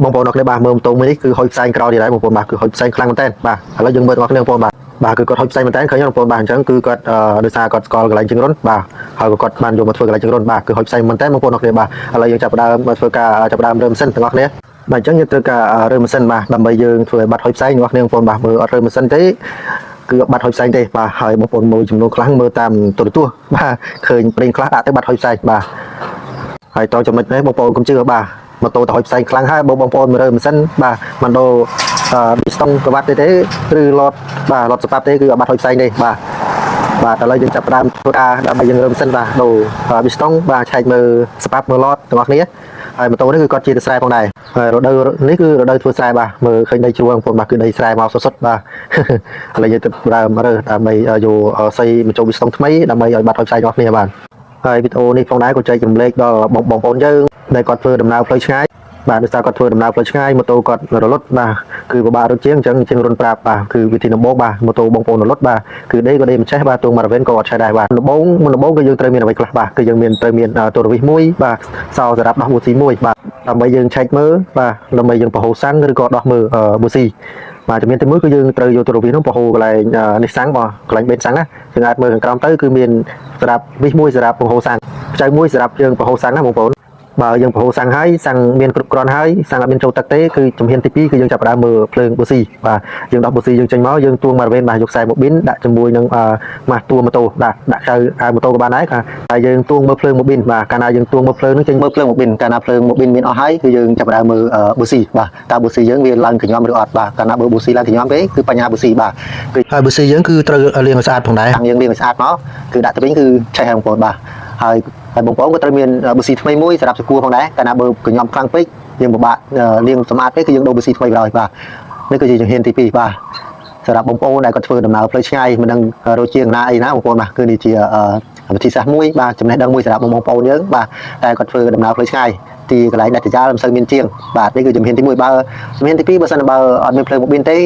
บางปอนออกในบ้านเมืองตรงนี้คือหอยไซน์กราวดีไรบางปอนบ้าคือหอยไซน์คลังมันเต้นบ้าแล้วยังเมื่อวันนึงปอนบ้าคือกดหอยไซน์มันเต้นเคยยังปอนบ้านจังคือกดโดยสารกดสกอร์อะไรจึงร้อนบ้าเขาก็กดบ้านโยมาช่วยอะไรจึงร้อนบ้าคือหอยไซน์มันเต้นบางปอนออกในบ้าอะไรยังจับดาวมาช่วยการจับดาวเริ่มเส้นถึงวันนี้บ้านจังยังตัวการเริ่มเส้นบ้าดำไปยืนช่วยบัดหอยไซน์วันนึงปอนบ้ามือเริ่มเส้นที่คือบัดหอยไซน์ที่บ้าหอยบางปอนมือจำนวนครั้งมือตามตัวบ้าเคยเป็นคลาสได้บัดหอยไซน์บ้าหอยตอนจำเป็นได้บางปอนก็เชื่อบ้ามาโตต่อยใส่ครั้งให้บางปอนมาเริ่มเส้นบ่ามันโดบิสตองกบัดเต้หรือหลอดบ่าหลอดสปาเต้คือบัดหอยใส่นี่บ่าแต่เรายังจับตามตัวดำยังเริ่มเส้นบ่าโดบิสตองบ่าใช้มือสปามือหลอดตัวนี้ไอ้มาโตนี่คือก้อนจีนสายตรงไหนเราเดินนี่คือเราเดินทัวร์สายบ่ามือเคยได้ช่วงปนบ่าคือได้สายมาสดบ่าอะไรยังจับตามมาเริ่มดำไปอยู่ใส่มันโจบิสตองทำไมดำไปบัดหอยใส่ตรงนี้บ้านไอ้วิดีโอนี่ตรงไหนก็ใจจุ่มเล็กก็บองปนเยอะในกอดเฟือดำน้ำเพลย์ง่ายบ่าในสายกอดเฟือดำน้ำเพลย์ง่ายมอโตกอดรถบ่าคือบ่ารถเชียงจังเชียงรถปราบบ่าคือวิธีนำโบบ่ามอโตบองปนรถบ่าคือได้ก็ได้มันใช้บ่าตัวมาเว้นก็ใช้ได้บ่านำโบก็ยังเตรียมเอาไว้กลับบ่าคือยังมีเตรียมตัววิมุ้ยบ่าสาวจะรับดอกบุษีมุ้ยบ่าทำไปยังใช้มือบ่าทำไปยังปะโหสังหรือก็ดอกมือบุษีmàจะมีแต่มือก็ยังเตยอยู่ตัววิน้องปะโหอะไรในสังบ่กลายเป็นสังนะจึงอาจมือของกลางเตยคือมีสลับวิมุ้ยสลับปะโหสังใช้มุ้ยสลับยังปะโหสังนะมงคลบ่ยังพอสั่งให้สั่งเมียนกรุบกรอนให้สั่งเป็นโจตักเต้คือจำเห็นที่พี่คือยังจับดามือเพลิงบุษีบ่ยังดอกบุษียังจังเมายังตัวมาเป็นบ่ยกใส่หมกบิ้นดะจมวยยังมาตัวมาโตดะใช้มาโตกับบ้านไหนค่ะแต่ยังตัวมือเพลิงหมกบิ้นบ่การยังตัวมือเพลิงนึกจังมือเพลิงหมกบิ้นการเพลิงหมกบิ้นมีเอาให้คือยังจับดามือบุษีบ่ตาบุษียังเวียนลังขย้อมหรืออดบ่การเบอร์บุษีลังขย้อมเต้คือปัญญาบุษีบ่คือบุษียังคือเตยเรียงสะอาดของไหนยังเรียงสะอาดเนาะคือดะตะปิ้งคือใช้แห่งโปรดบ่ហើយបងប្អូនក៏ត្រូវមានប៊ូស៊ីថ្មីមួយសម្រាប់សកួរផងដែរកាលណាបើកញ្ញំខ្លាំងពេកយើងពិបាកលាងសម្អាតពេកគឺយើងដូរប៊ូស៊ីថ្មីបណ្ដោយបាទនេះគឺជាជំហានទី2បាទសម្រាប់បងប្អូនដែលគាត់ធ្វើដំណើរផ្លូវឆ្ងាយមិនដឹងរកជាងណាអីណាបងប្អូនបាទគឺនេះជាវិធីសាស្ត្រមួយបាទចំណេះដឹងមួយសម្រាប់បងប្អូនយើងបាទតែគាត់ធ្វើដំណើរផ្លូវឆ្ងាយទីកន្លែងដាច់ត្រយ៉ាលមិនសូវមានជាងបាទនេះគឺជំហានទី1បើជំហានទី2បើសិនបើអត់មានភ្លើងមកប៊ីនទេ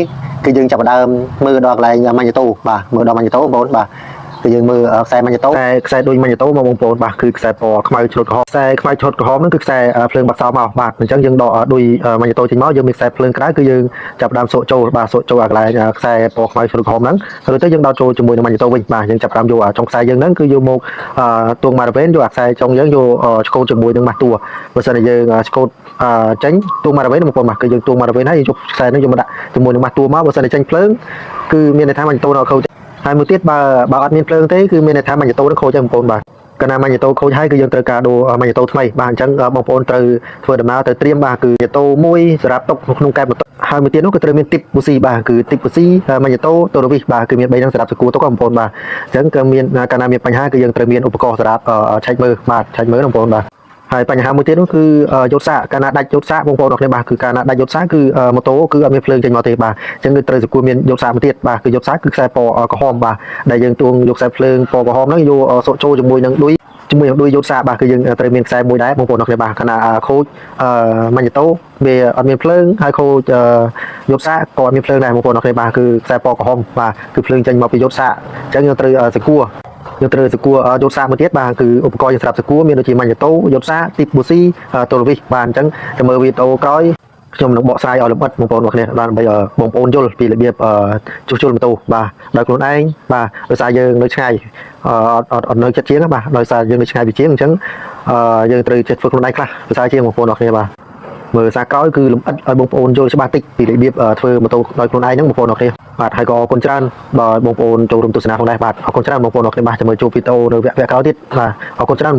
គឺយើងចាប់ផ្ដើមមើលដល់កន្លែងម៉ាញ៉េតូបាទមើលដល់ម៉ាញ៉េតូបងប្អូនបាទគឺយើងមើលខ្សែម៉ាញ៉េតូខ្សែដូចម៉ាញ៉េតូមកបងប្អូនបាទគឺខ្សែពណ៌ខ្មៅជ្រុតក្រហមខ្សែខ្មៅជ្រុតក្រហមហ្នឹងគឺខ្សែភ្លើងបាក់សោមកបាទអញ្ចឹងយើងដកដូចម៉ាញ៉េតូចេញមកយើងមានខ្សែភ្លើងក្រៅគឺយើងចាប់ដើមសូកចូលបាទសូកចូលអាកន្លែងខ្សែពណ៌ខ្មៅជ្រុតក្រហមហ្នឹងឬទៅយើងដោតចូលជាមួយនឹងម៉ាញ៉េតូវិញបាទយើងចាប់ដើមយកចុងខ្សែយើងហ្នឹងគឺយកមកទួងមករវេនយកអាខ្សែចុងយើងយកឆ្កូតជាមួយនឹងម៉ាស់តួបើសិនជាយើងឆ្កូតចេញទួងមករវេនបងប្អូនបាទគឺយើងទួងមករវេនហើយយកខ្សែហ្នឹងយកមកដាក់ជាមួយនឹងម៉ាស់តួមកបើសិនជាចេញភ្លើងគឺមានន័យថាម៉ាញ៉េតូនៅខូចហើយមួយទៀតបើអត់មានភ្លើងទេគឺមានន័យថាម៉ាញ៉េតូនឹងខូចហើយបងប្អូនបាទកាលណាម៉ាញ៉េតូខូចហើយគឺយើងត្រូវការដូរម៉ាញ៉េតូថ្មីបាទអញ្ចឹងបងប្អូនត្រូវធ្វើដំណើរទៅត្រៀមបាទគឺម៉ាញ៉េតូមួយសម្រាប់ទុកក្នុងកែបម៉ូតូហើយមួយទៀតនោះក៏ត្រូវមានទីបប៊ូស៊ីបាទគឺទីបប៊ូស៊ីម៉ាញ៉េតូតូរវីសបាទគឺមាន3ហ្នឹងសម្រាប់សកួរទុកបងប្អូនបាទអញ្ចឹងក៏មានកាលណាមានបញ្ហាគឺយើងត្រូវមានឧបករណ៍សម្រាប់ឆែកមើលបាទឆែកមើលបងប្អូនបាទហើយបញ្ហាមួយទៀតនោះគឺយុទ្ធសាកាលណាដាច់យុទ្ធសាបងប្អូនអរគ្នាបាទគឺកាលណាដាច់យុទ្ធសាគឺម៉ូតូគឺអត់មានភ្លើងចេញមកទេបាទអញ្ចឹងគឺត្រូវសកួរមានយុទ្ធសាមួយទៀតបាទគឺយុទ្ធសាគឺខ្សែពណ៌ក្រហមបាទដែលយើងទួងយកខ្សែភ្លើងពណ៌ក្រហមហ្នឹងយកសូកចូលជាមួយនឹងឌុយយុទ្ធសាបាទគឺយើងត្រូវមានខ្សែមួយដែរបងប្អូនអរគ្នាបាទកាលណាខូចម៉ាញ៉េតូវាអត់មានភ្លើងហើយខូចយុទ្ធសាក៏អត់មានភ្លើងដែរបងប្អូនអរគ្នាបាទគឺខ្សែពណ៌ក្រហមបាទគឺភ្លើងចេញមកពីយុទ្ធសាអញ្ចឹងយើងត្រូវសកួរយើងត្រូវសកួរយុទ្ធសាមួយទៀតបាទគឺឧបករណ៍យើងសម្រាប់សកួរមានដូចជាម៉ាញ៉េតូយុទ្ធសាទីបប៊ូស៊ីតូរវីសបាទអញ្ចឹងទៅមើលវីដេអូក្រោយខ្ញុំនឹងបកស្រាយឲ្យលម្អិតបងប្អូនអរគ្នាបានដើម្បីបងប្អូនយល់ពីរបៀបជួសជុលម៉ូតូបាទដោយខ្លួនឯងបាទដោយសារយើងនៅឆ្ងាយអត់នៅចិត្តជាងបាទដោយសារយើងនៅឆ្ងាយពីជាងអញ្ចឹងយើងត្រូវចេះធ្វើខ្លួនឯងខ្លះដោយសារជាងបងប្អូនអរគ្នាបាទមើលសារក្រោយគឺលម្អិតឲ្យបងប្អូនយល់ច្បាស់តិចពីរបៀបធ្វើម៉ូតូដោយខ្លួនឯងហ្នឹងបងប្អូនអរគ្នាបាទហើយក៏អរគុណច្រើនបើបងប្អូនចូលរួមទស្សនាផងដែរបាទអរគុណច្រើនបងប្អូនអរគ្នាបាទចាំមើលជួបវីដេអូនៅវគ្គក្រោយទៀតបាទអរគុណច្រើន